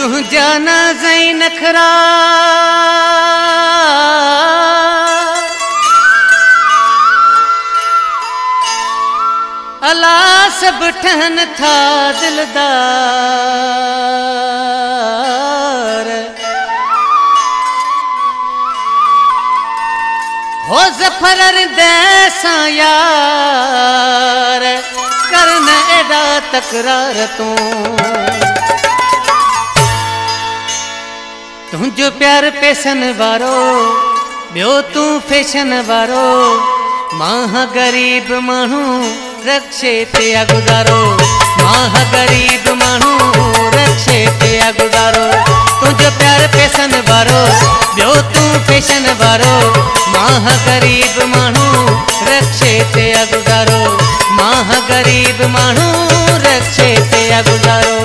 तुझा ना ज़ई नखरा अला सब ठहन था दिलदार हो ज़फ़र देसा यार करन एडा तकरार तुझो प्यार पैसन वारो बियो तू फैशन वारो माह गरीब मानू रक्षे ते गुजारो माह गरीब मानू रक्षे ते गुजारो तुझो प्यार पैसन वारो बियो तू फैशन वारो माह गरीब मानू रक्षे ते गुजारो माह गरीब मानू रक्षे ते गुजारो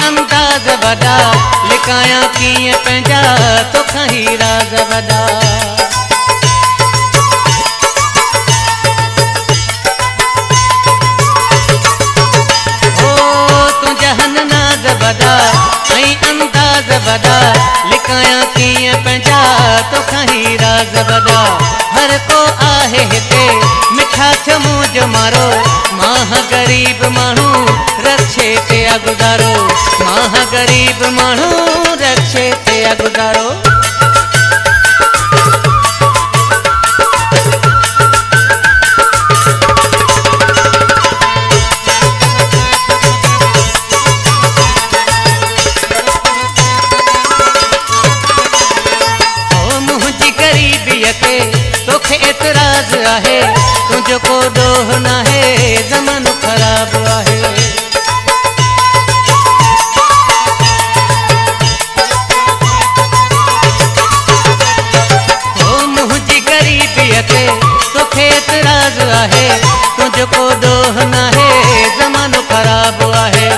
अंदाज वड़ा लिकाया कीअं पंहिंजा तोखां ही राज वड़ा ओ तुंहिंजा नाज वड़ा ऐं अंदाज वड़ा लिकाया कीअं पंहिंजा तोखां ही राज वड़ा हर को आहे हिते मिठा थियो मुंहिंजो मारो माह गरीब माण्हू रक्षे ते गुजारो माह गरीब मानू रक्षे ते गुजारो ओ मुंहिंजी गरीबीअ ते तोखे एतराज़ आहे तुंहिंजो को ॾोह नाहे ज़मानो ख़राब आहे तोखे एतराज़ आहे तुझो को ॾोह नाहे ज़मानो ख़राब आहे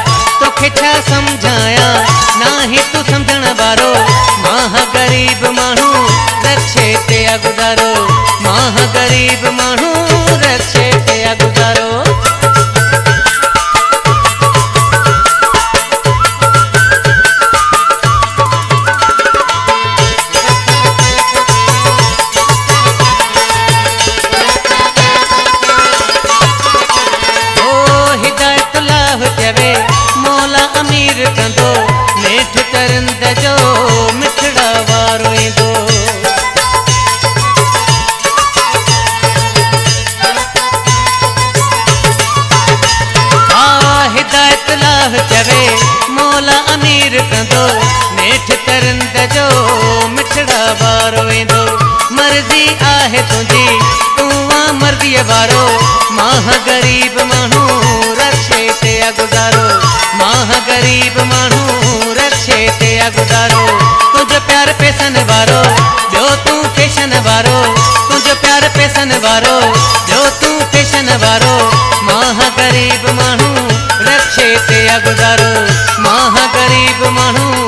तोखे छा सम्झाया नाही तू सम्झण वारो माह गरीब माण्हू रक्षे ते गुजारो माह गरीब माण्हू रक्षे ते गुजारो मौला अमीर कंदो नेठ तरंद जो मिठड़ा वारो ईंदो हिदायत लाह चवे मौला अमीर कंदो नेठ तरंद जो मिठड़ा वारो ईंदो मर्ज़ी आहे तुंहिंजी तूं मर्ज़ीअ वारो माह गरीब माण्हू रक्षे ते गुजारो माह गरीब मानू रक्षे ते गुजारो तुझो प्यार पैसन वारो बियो तू फैशन वारो तुझो प्यार पैसन वारो बियो तू फैशन वारो माह गरीब मानू रक्षे ते गुजारो माह गरीब मानू